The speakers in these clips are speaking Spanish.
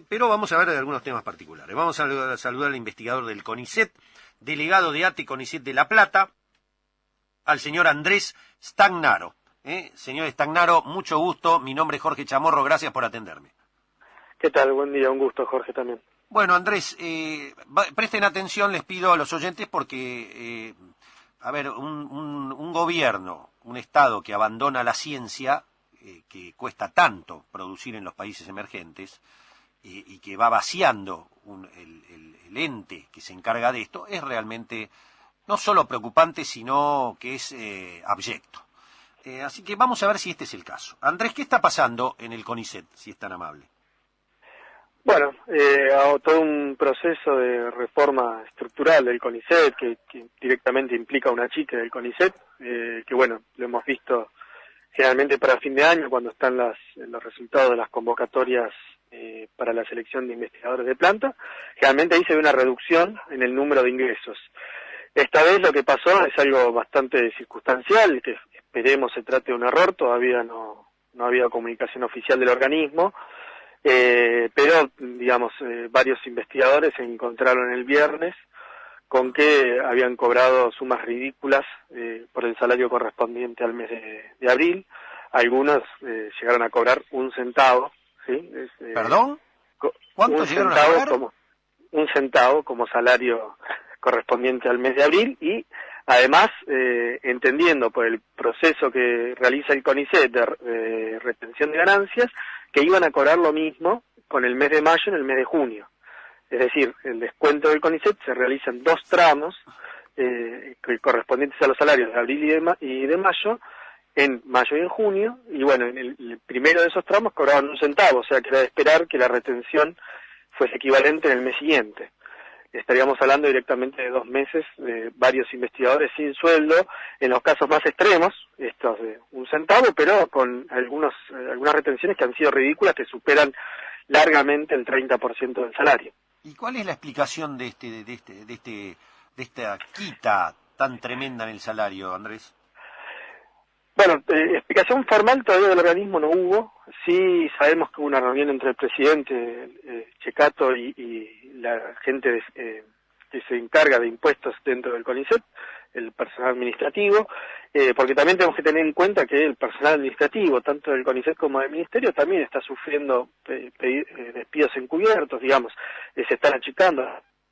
pero vamos a ver de algunos temas particulares. Vamos a saludar al investigador del CONICET, delegado de ATE CONICET de La Plata, al señor Andrés Stagnaro. Señor Stagnaro, mucho gusto. Mi nombre es Jorge Chamorro, gracias por atenderme. ¿Qué tal? Buen día, un gusto, Jorge, también. Bueno, Andrés, presten atención, les pido a los oyentes, porque, un gobierno, un Estado que abandona la ciencia, que cuesta tanto producir en los países emergentes, y que va vaciando el ente que se encarga de esto, es realmente no solo preocupante, sino que es abyecto. Así que vamos a ver si este es el caso. Andrés, ¿qué está pasando en el CONICET, si es tan amable? Bueno, todo un proceso de reforma estructural del CONICET que directamente implica un achique del CONICET, que bueno, lo hemos visto generalmente para fin de año cuando están los resultados de las convocatorias para la selección de investigadores de planta. Generalmente ahí se ve una reducción en el número de ingresos. Esta vez lo que pasó es algo bastante circunstancial, que esperemos se trate de un error, todavía no ha habido comunicación oficial del organismo. Pero, digamos, varios investigadores se encontraron el viernes con que habían cobrado sumas ridículas por el salario correspondiente al mes de abril. Algunos llegaron a cobrar 1 centavo, ¿sí? ¿Perdón? ¿Cuánto llegaron a cobrar? 1 centavo como salario correspondiente al mes de abril, y además, entendiendo por el proceso que realiza el CONICET de retención de ganancias, que iban a cobrar lo mismo con el mes de mayo en el mes de junio. Es decir, el descuento del CONICET se realiza en 2 tramos correspondientes a los salarios de abril y de mayo, en mayo y en junio, y bueno, en el primero de esos tramos cobraban 1 centavo, o sea que era de esperar que la retención fuese equivalente en el mes siguiente. Estaríamos hablando directamente de 2 meses de varios investigadores sin sueldo, en los casos más extremos, estos de 1 centavo, pero con algunas retenciones que han sido ridículas, que superan largamente el 30% del salario. ¿Y cuál es la explicación de esta quita tan tremenda en el salario, Andrés? Bueno, explicación formal todavía del organismo no hubo. Sí sabemos que hubo una reunión entre el presidente Checato y la gente que se encarga de impuestos dentro del CONICET, el personal administrativo, porque también tenemos que tener en cuenta que el personal administrativo, tanto del CONICET como del Ministerio, también está sufriendo despidos encubiertos, digamos, se están achicando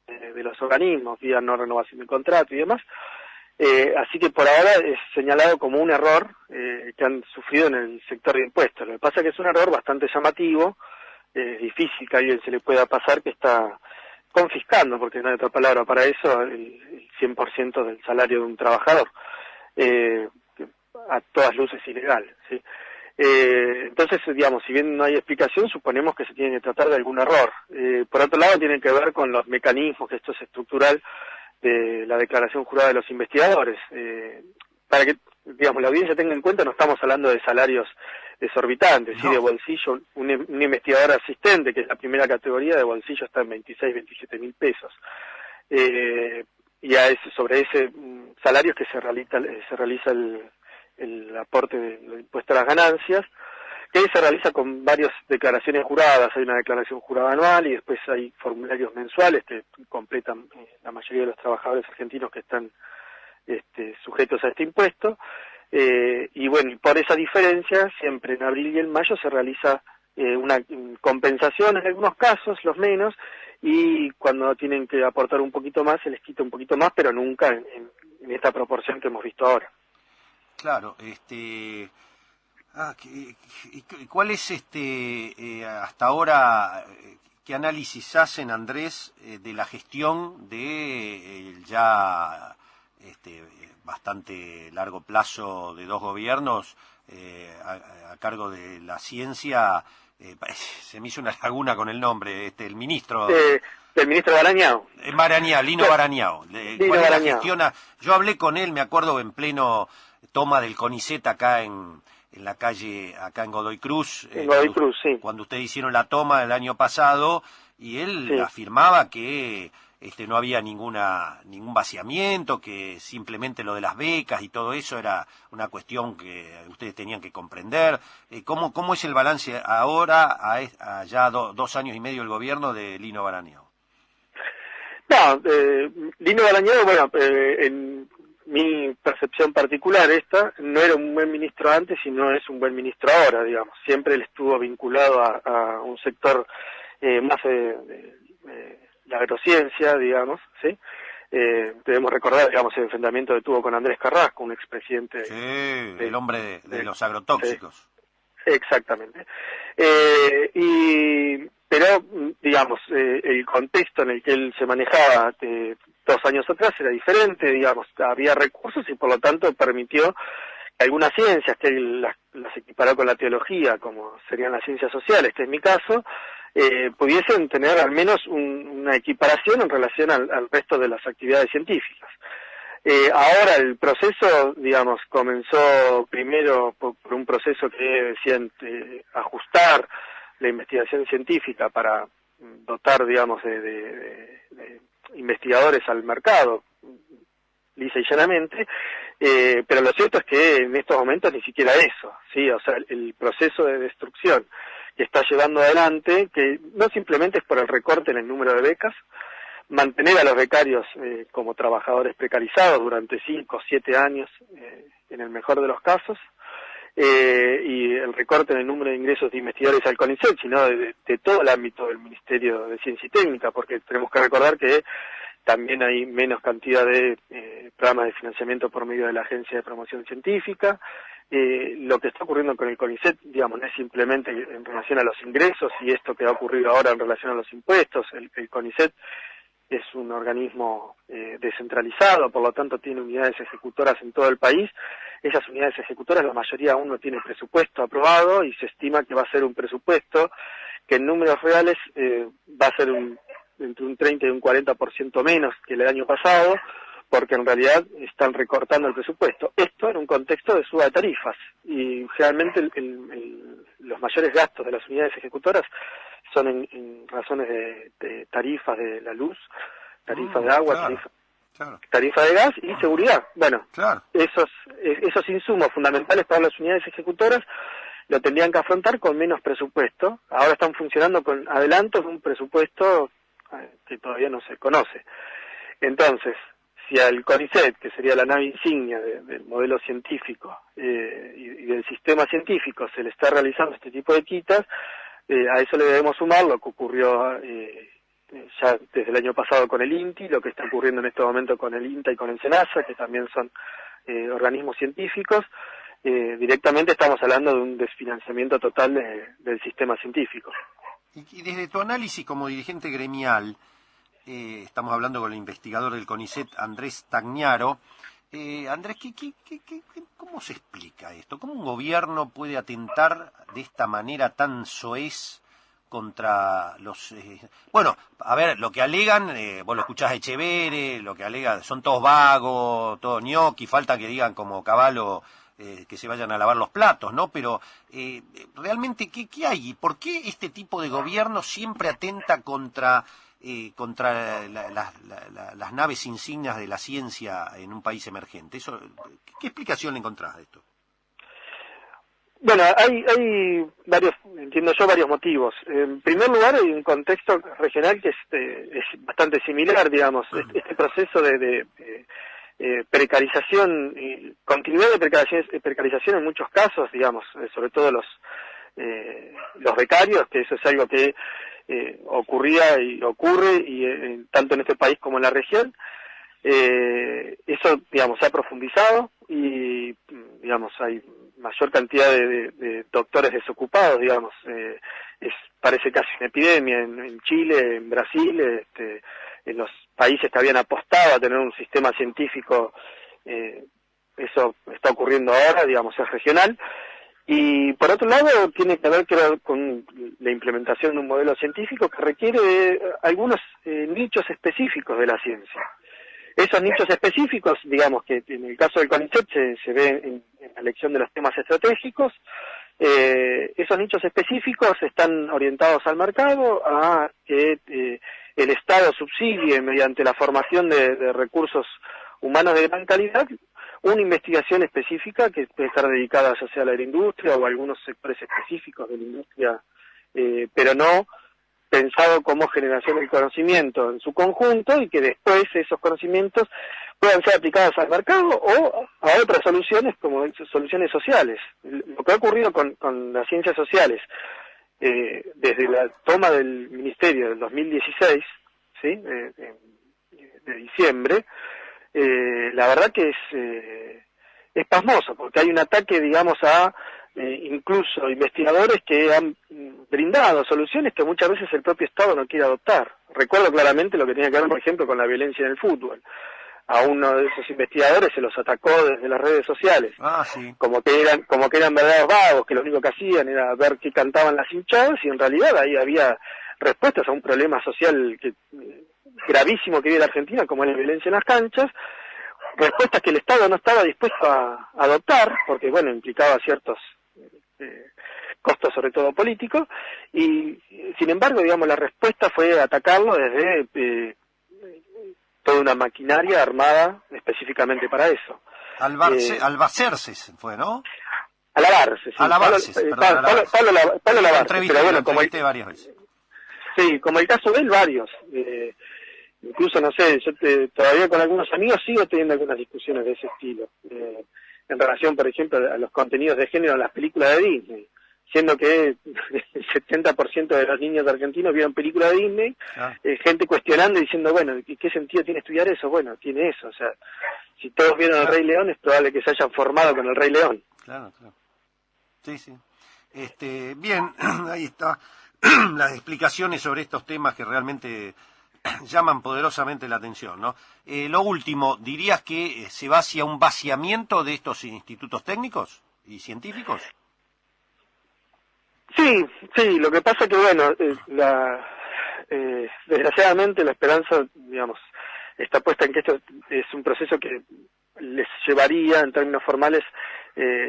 de los organismos, vía no renovación de contrato y demás. Así que por ahora es señalado como un error que han sufrido en el sector de impuestos. Lo que pasa es que es un error bastante llamativo, es difícil que a alguien se le pueda pasar que está confiscando, porque no hay otra palabra para eso, el 100% del salario de un trabajador, a todas luces ilegal, ¿sí? Entonces, digamos, si bien no hay explicación, suponemos que se tiene que tratar de algún error. Por otro lado, tiene que ver con los mecanismos, que esto es estructural, de la declaración jurada de los investigadores. Para que, digamos, la audiencia tenga en cuenta, no estamos hablando de salarios desorbitantes, no. ¿Sí? De bolsillo, un investigador asistente, que es la primera categoría, de bolsillo está en 26, 27 mil pesos. Y sobre ese salario es que se realiza el aporte del impuesto a las ganancias, que se realiza con varias declaraciones juradas. Hay una declaración jurada anual y después hay formularios mensuales que completan la mayoría de los trabajadores argentinos que están sujetos a este impuesto. Y bueno, por esa diferencia, siempre en abril y en mayo se realiza una compensación en algunos casos, los menos, y cuando tienen que aportar un poquito más, se les quita un poquito más, pero nunca en esta proporción que hemos visto ahora. Claro, ¿cuál es hasta ahora, qué análisis hacen, Andrés, de la gestión de ya bastante largo plazo de 2 gobiernos a cargo de la ciencia? Se me hizo una laguna con el nombre, el ministro... El ministro Barañao. Lino Barañao. ¿Cuál es la gestión? Yo hablé con él, me acuerdo, en pleno toma del CONICET acá en la calle, acá en Godoy Cruz. En Godoy Cruz, sí. Cuando ustedes hicieron la toma el año pasado, y él sí. afirmaba que no había ningún vaciamiento, que simplemente lo de las becas y todo eso era una cuestión que ustedes tenían que comprender. ¿Cómo es el balance ahora, a ya 2 años y medio del gobierno de Lino Barañao? No, Lino Barañao, bueno, en mi percepción particular no era un buen ministro antes y no es un buen ministro ahora, digamos. Siempre él estuvo vinculado a un sector más de la agrociencia, digamos, ¿sí? Debemos recordar, digamos, el enfrentamiento que tuvo con Andrés Carrasco, un expresidente. Sí, el hombre de los agrotóxicos. Exactamente. Pero, digamos, el contexto en el que él se manejaba 2 años atrás era diferente, digamos, había recursos y por lo tanto permitió que algunas ciencias que él las equiparó con la teología, como serían las ciencias sociales, que es mi caso, pudiesen tener al menos una equiparación en relación al resto de las actividades científicas. Ahora el proceso, digamos, comenzó primero por un proceso que decían ajustar la investigación científica para dotar, digamos, de investigadores al mercado, lisa y llanamente, pero lo cierto es que en estos momentos ni siquiera eso, ¿sí? O sea, el proceso de destrucción que está llevando adelante, que no simplemente es por el recorte en el número de becas, mantener a los becarios como trabajadores precarizados durante 5 o 7 años, en el mejor de los casos, y el recorte en el número de ingresos de investigadores al CONICET, sino de todo el ámbito del Ministerio de Ciencia y Técnica, porque tenemos que recordar que también hay menos cantidad de programas de financiamiento por medio de la Agencia de Promoción Científica. Lo que está ocurriendo con el CONICET, digamos, no es simplemente en relación a los ingresos y esto que ha ocurrido ahora en relación a los impuestos. El CONICET es un organismo descentralizado, por lo tanto tiene unidades ejecutoras en todo el país. Esas unidades ejecutoras, la mayoría aún no tiene presupuesto aprobado y se estima que va a ser un presupuesto que en números reales va a ser entre un 30 y un 40% menos que el año pasado, porque en realidad están recortando el presupuesto. Esto en un contexto de suba de tarifas, y generalmente los mayores gastos de las unidades ejecutoras son en razones de tarifas de la luz, tarifas de agua, claro. Tarifa de gas y seguridad. Bueno, claro. esos insumos fundamentales para las unidades ejecutoras lo tendrían que afrontar con menos presupuesto. Ahora están funcionando con adelantos de un presupuesto que todavía no se conoce. Entonces, si al CONICET, que sería la nave insignia del modelo científico y del sistema científico, se le está realizando este tipo de quitas, a eso le debemos sumar lo que ocurrió ya desde el año pasado con el INTI, lo que está ocurriendo en este momento con el INTA y con el SENASA, que también son organismos científicos. Directamente estamos hablando de un desfinanciamiento total del sistema científico. Y desde tu análisis como dirigente gremial, estamos hablando con el investigador del CONICET, Andrés Tagnaro. Andrés, ¿cómo se explica esto? ¿Cómo un gobierno puede atentar de esta manera tan soez contra los... Bueno, a ver, lo que alegan, vos lo escuchás a Echeverre, lo que alega, son todos vagos, todos ñoqui, falta que digan como Cavallo que se vayan a lavar los platos, ¿no? Pero realmente, ¿qué hay? ¿Por qué este tipo de gobierno siempre atenta contra las naves insignias de la ciencia en un país emergente? Eso, ¿qué explicación le encontrás a esto? Bueno, hay varios, entiendo yo, varios motivos. En primer lugar, hay un contexto regional que es bastante similar, digamos. Este proceso de precarización, continuidad de precarización en muchos casos, digamos, sobre todo los becarios, que eso es algo que ocurría y ocurre tanto en este país como en la región. Eso, digamos, se ha profundizado y, digamos, hay mayor cantidad de doctores desocupados, digamos. Parece casi una epidemia en Chile, en Brasil, en los países que habían apostado a tener un sistema científico. Eso está ocurriendo ahora, digamos, es regional. Y por otro lado, tiene que ver con la implementación de un modelo científico que requiere algunos nichos específicos de la ciencia. Esos nichos específicos, digamos que en el caso del CONICET se ve en la elección de los temas estratégicos. Esos nichos específicos están orientados al mercado, a que el Estado subsidie mediante la formación de recursos humanos de gran calidad una investigación específica que puede estar dedicada ya sea a la agroindustria o a algunos sectores específicos de la industria, pero no pensado como generación del conocimiento en su conjunto, y que después esos conocimientos puedan ser aplicados al mercado o a otras soluciones como soluciones sociales. Lo que ha ocurrido con las ciencias sociales desde la toma del ministerio del 2016, ¿sí? De diciembre, la verdad que es pasmoso, porque hay un ataque, digamos, a incluso investigadores que han brindado soluciones que muchas veces el propio Estado no quiere adoptar. Recuerdo claramente lo que tenía que ver, por ejemplo, con la violencia en el fútbol. A uno de esos investigadores se los atacó desde las redes sociales, Sí. como que eran verdaderos vagos, que lo único que hacían era ver qué cantaban las hinchadas, y en realidad ahí había respuestas a un problema social gravísimo que vive la Argentina, como es la violencia en las canchas, respuestas que el Estado no estaba dispuesto a adoptar, porque bueno, implicaba ciertos costos, sobre todo políticos, y sin embargo, digamos, la respuesta fue atacarlo desde toda una maquinaria armada específicamente para eso. Albacerse fue, ¿no? Alabarse, sí. Alabarse, Pablo Alabarse, pero bueno, como varias veces. Sí, como el caso de él, varios. Incluso, no sé, yo todavía con algunos amigos sigo teniendo algunas discusiones de ese estilo, en relación, por ejemplo, a los contenidos de género en las películas de Disney, siendo que el 70% de los niños argentinos vieron películas de Disney, gente cuestionando y diciendo, bueno, ¿qué sentido tiene estudiar eso? Bueno, tiene eso, o sea, si todos vieron El Rey León, es probable que se hayan formado con El Rey León. Claro. Sí. Bien, ahí está las explicaciones sobre estos temas que realmente llaman poderosamente la atención, ¿no? Lo último, ¿dirías que se va hacia un vaciamiento de estos institutos técnicos y científicos? Sí, lo que pasa que, bueno, desgraciadamente la esperanza, digamos, está puesta en que esto es un proceso que les llevaría, en términos formales,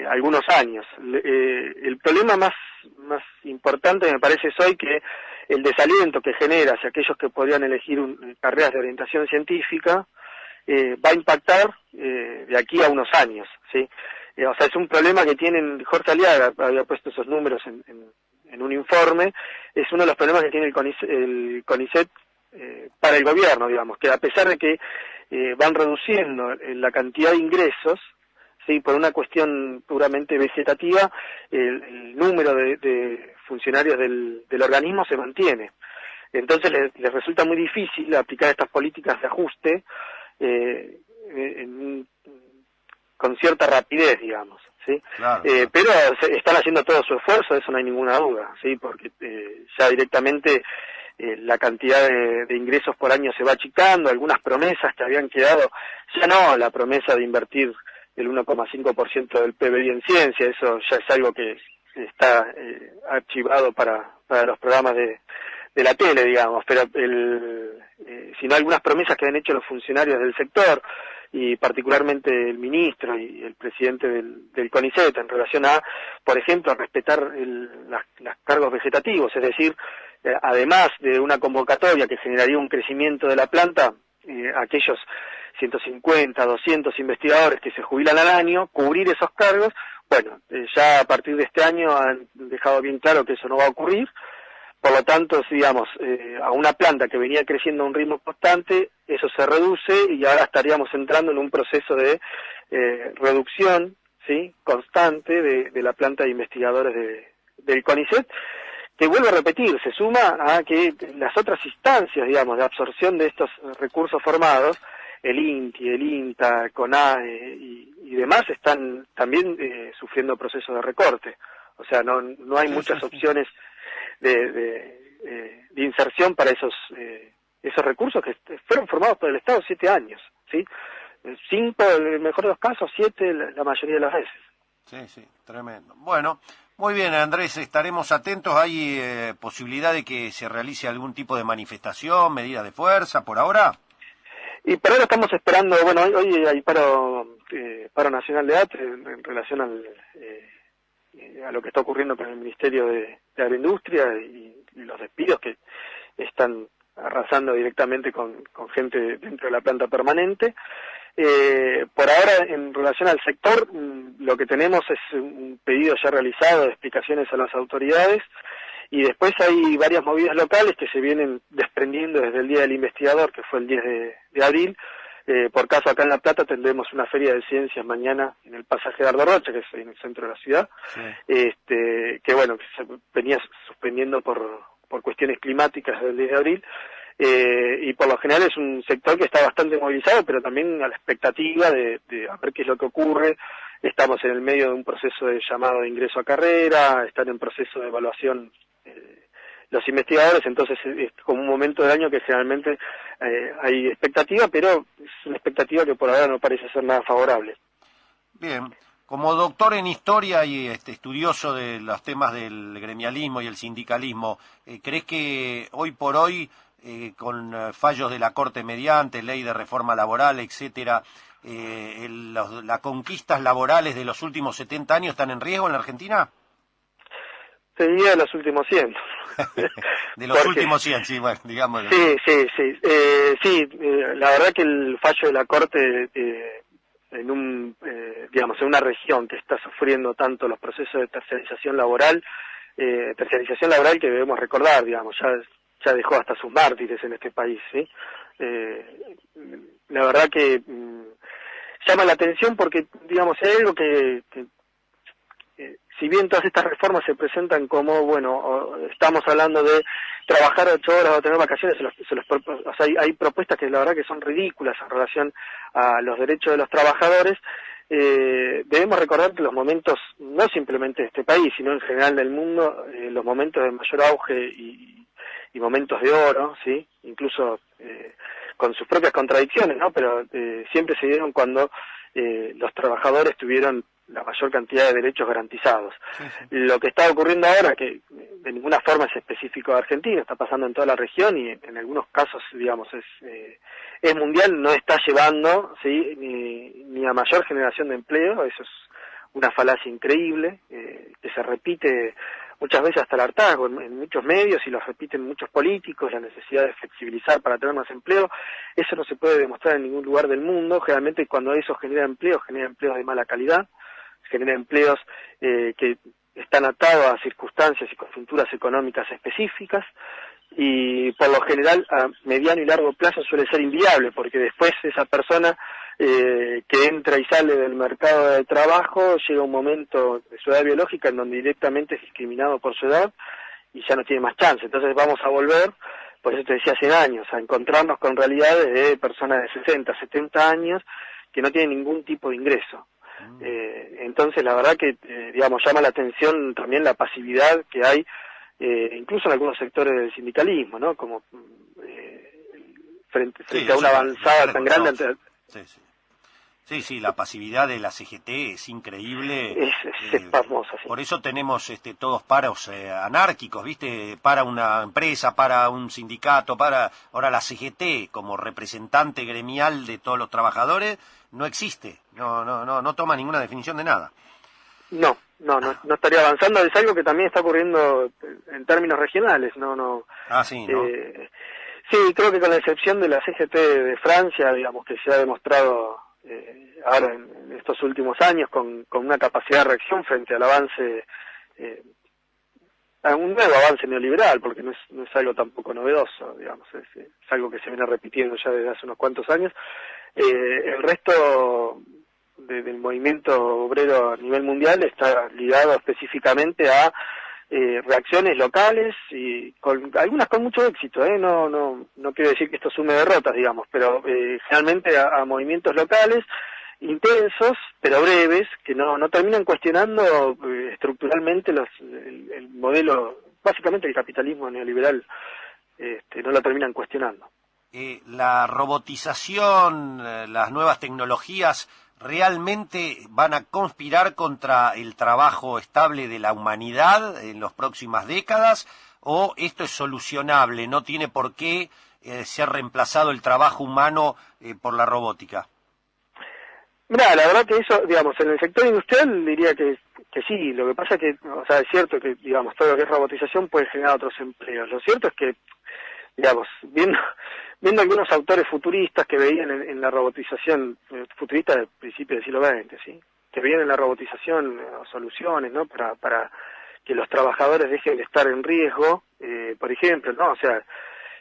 algunos años. El problema más importante, me parece, es hoy que el desaliento que genera hacia aquellos que podrían elegir carreras de orientación científica va a impactar de aquí a unos años, ¿sí? O sea, es un problema que tienen, Jorge Aliaga había puesto esos números en un informe, es uno de los problemas que tiene el CONICET para el gobierno, digamos, que a pesar de que van reduciendo la cantidad de ingresos, sí, por una cuestión puramente vegetativa, el número de funcionarios del organismo se mantiene. Entonces les resulta muy difícil aplicar estas políticas de ajuste con cierta rapidez, digamos, ¿sí? Claro. Pero están haciendo todo su esfuerzo, de eso no hay ninguna duda, ¿sí? Porque ya directamente la cantidad de ingresos por año se va achicando, algunas promesas que habían quedado, ya no la promesa de invertir el 1,5% del PBI en ciencia, eso ya es algo que está archivado para los programas de la tele, digamos, pero sino algunas promesas que han hecho los funcionarios del sector, y particularmente el ministro y el presidente del CONICET, en relación a, por ejemplo, a respetar los cargos vegetativos, es decir, además de una convocatoria que generaría un crecimiento de la planta, aquellos 150, 200 investigadores que se jubilan al año, cubrir esos cargos. Bueno, ya a partir de este año han dejado bien claro que eso no va a ocurrir. Por lo tanto, digamos, a una planta que venía creciendo a un ritmo constante, eso se reduce y ahora estaríamos entrando en un proceso de reducción, ¿sí?, constante de la planta de investigadores del CONICET, que vuelvo a repetir, se suma a que las otras instancias, digamos, de absorción de estos recursos formados, el INTI, el INTA, CONAE y demás, están también sufriendo procesos de recorte. O sea, no hay muchas opciones de inserción para esos recursos que fueron formados por el Estado 7 años, ¿sí? 5, en el mejor de los casos, 7 la mayoría de las veces. Sí, tremendo. Bueno, muy bien, Andrés, estaremos atentos. ¿Hay posibilidad de que se realice algún tipo de manifestación, medida de fuerza, por ahora? Y por ahora estamos esperando, bueno, hoy hay paro nacional de ATE en relación a lo que está ocurriendo con el Ministerio de Agroindustria y los despidos que están trabajando directamente con gente dentro de la planta permanente. Por ahora, en relación al sector, lo que tenemos es un pedido ya realizado de explicaciones a las autoridades, y después hay varias movidas locales que se vienen desprendiendo desde el Día del Investigador, que fue el 10 de abril. Por caso, acá en La Plata tendremos una feria de ciencias mañana en el pasaje Dardo Rocha, que es en el centro de la ciudad, sí. Que bueno, que se venía suspendiendo por cuestiones climáticas desde el 10 de abril. Y por lo general es un sector que está bastante movilizado, pero también a la expectativa de a ver qué es lo que ocurre. Estamos en el medio de un proceso de llamado de ingreso a carrera, están en proceso de evaluación los investigadores, entonces es como un momento del año que generalmente hay expectativa, pero es una expectativa que por ahora no parece ser nada favorable. Bien. Como doctor en historia y estudioso de los temas del gremialismo y el sindicalismo, ¿crees que hoy por hoy, con fallos de la Corte mediante, ley de reforma laboral, etcétera, las conquistas laborales de los últimos 70 años están en riesgo en la Argentina? Te diría de los últimos 100. De los últimos 100, sí, bueno, digamos. Sí, la verdad que el fallo de la Corte en una región que está sufriendo tanto los procesos de terciarización laboral que debemos recordar, digamos, ya dejó hasta sus mártires en este país, ¿sí? La verdad que llama la atención porque, digamos, hay algo que si bien todas estas reformas se presentan como, bueno, estamos hablando de trabajar 8 horas o tener vacaciones, o sea, hay propuestas que la verdad que son ridículas en relación a los derechos de los trabajadores. Debemos recordar que los momentos, no simplemente de este país, sino en general del mundo, los momentos de mayor auge y momentos de oro, ¿sí? Incluso con sus propias contradicciones, ¿no? Pero siempre se dieron cuando los trabajadores tuvieron la mayor cantidad de derechos garantizados. Sí. Lo que está ocurriendo ahora, que de ninguna forma es específico de Argentina, está pasando en toda la región y en algunos casos, digamos, es mundial, no está llevando, ¿sí? ni a mayor generación de empleo. Eso es una falacia increíble, que se repite muchas veces hasta el hartazgo en muchos medios y lo repiten muchos políticos, la necesidad de flexibilizar para tener más empleo. Eso no se puede demostrar en ningún lugar del mundo. Generalmente cuando eso genera empleos de mala calidad, genera empleos que están atados a circunstancias y coyunturas económicas específicas, y por lo general a mediano y largo plazo suele ser inviable, porque después esa persona que entra y sale del mercado de trabajo llega un momento de su edad biológica en donde directamente es discriminado por su edad y ya no tiene más chance. Entonces vamos a volver, por eso te decía, 100 años, a encontrarnos con realidades de personas de 60, 70 años que no tienen ningún tipo de ingreso. Entonces la verdad que digamos, llama la atención también la pasividad que hay incluso en algunos sectores del sindicalismo, ¿no? Como frente a una avanzada tan grande. Sí, la pasividad de la CGT es increíble. Es pasmosa, sí. Por eso tenemos todos paros anárquicos, ¿viste? Para una empresa, para un sindicato, ahora la CGT como representante gremial de todos los trabajadores no existe, no toma ninguna definición de nada. No estaría avanzando. Es algo que también está ocurriendo en términos regionales, ¿no? Ah, sí, ¿no? Sí, creo que con la excepción de la CGT de Francia, digamos, que se ha demostrado ahora en estos últimos años con una capacidad de reacción frente al avance, a un nuevo avance neoliberal, porque no es algo tampoco novedoso, digamos, es algo que se viene repitiendo ya desde hace unos cuantos años. El resto del movimiento obrero a nivel mundial está ligado específicamente a reacciones locales y algunas con mucho éxito, no quiero decir que esto sume derrotas, digamos, pero generalmente a movimientos locales intensos pero breves que no terminan cuestionando estructuralmente el modelo, básicamente el capitalismo neoliberal, no lo terminan cuestionando. La robotización, las nuevas tecnologías ¿realmente van a conspirar contra el trabajo estable de la humanidad en las próximas décadas? ¿O esto es solucionable? ¿No tiene por qué ser reemplazado el trabajo humano por la robótica? Mirá, la verdad que eso, digamos, en el sector industrial diría que sí. Lo que pasa es que, o sea, es cierto que, digamos, todo lo que es robotización puede generar otros empleos. Lo cierto es que, digamos, viendo algunos autores futuristas que veían en la robotización, futuristas del principio del siglo XX, ¿sí? Que veían en la robotización soluciones, ¿no? Para que los trabajadores dejen de estar en riesgo, por ejemplo, ¿no? O sea,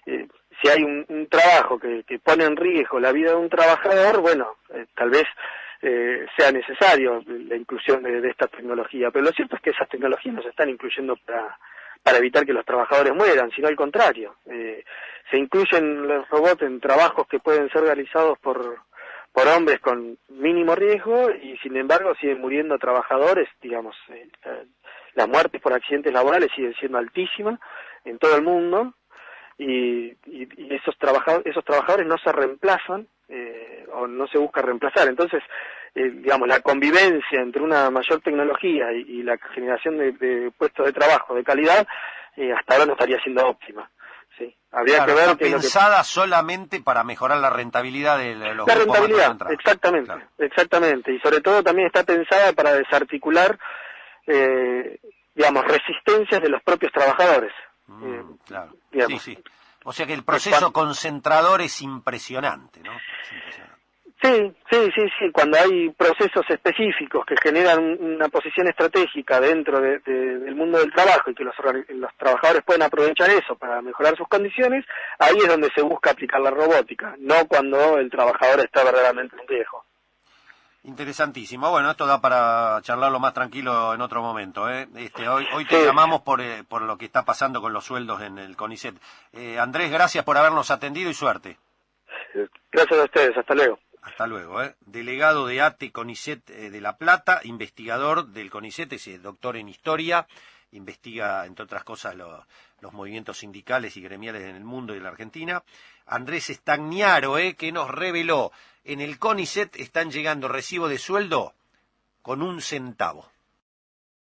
si hay un trabajo que pone en riesgo la vida de un trabajador, bueno, tal vez sea necesario la inclusión de esta tecnología, pero lo cierto es que esas tecnologías no se están incluyendo para evitar que los trabajadores mueran, sino al contrario. Se incluyen los robots en trabajos que pueden ser realizados por hombres con mínimo riesgo y sin embargo siguen muriendo trabajadores, digamos, las muertes por accidentes laborales siguen siendo altísimas en todo el mundo y esos trabajadores no se reemplazan o no se busca reemplazar. Entonces, digamos, la convivencia entre una mayor tecnología y la generación de puestos de trabajo de calidad hasta ahora no estaría siendo óptima. Sí, habría que ver está pensada solamente para mejorar la rentabilidad de los la rentabilidad, exactamente, claro. Exactamente, y sobre todo también está pensada para desarticular, digamos, resistencias de los propios trabajadores. Claro, Digamos. sí. O sea que el proceso concentrador es impresionante, ¿no? Es impresionante. Sí, cuando hay procesos específicos que generan una posición estratégica dentro del mundo del trabajo y que los trabajadores pueden aprovechar eso para mejorar sus condiciones, ahí es donde se busca aplicar la robótica, no cuando el trabajador está verdaderamente en riesgo. Interesantísimo. Bueno, esto da para charlarlo más tranquilo en otro momento, ¿eh? Hoy te llamamos por lo que está pasando con los sueldos en el CONICET. Andrés, gracias por habernos atendido y suerte. Gracias a ustedes, hasta luego. Hasta luego, ¿eh? Delegado de ATE CONICET de La Plata, investigador del CONICET, es doctor en historia, investiga, entre otras cosas, los movimientos sindicales y gremiales en el mundo y en la Argentina. Andrés Stagnaro, que nos reveló, en el CONICET están llegando recibo de sueldo con 1 centavo.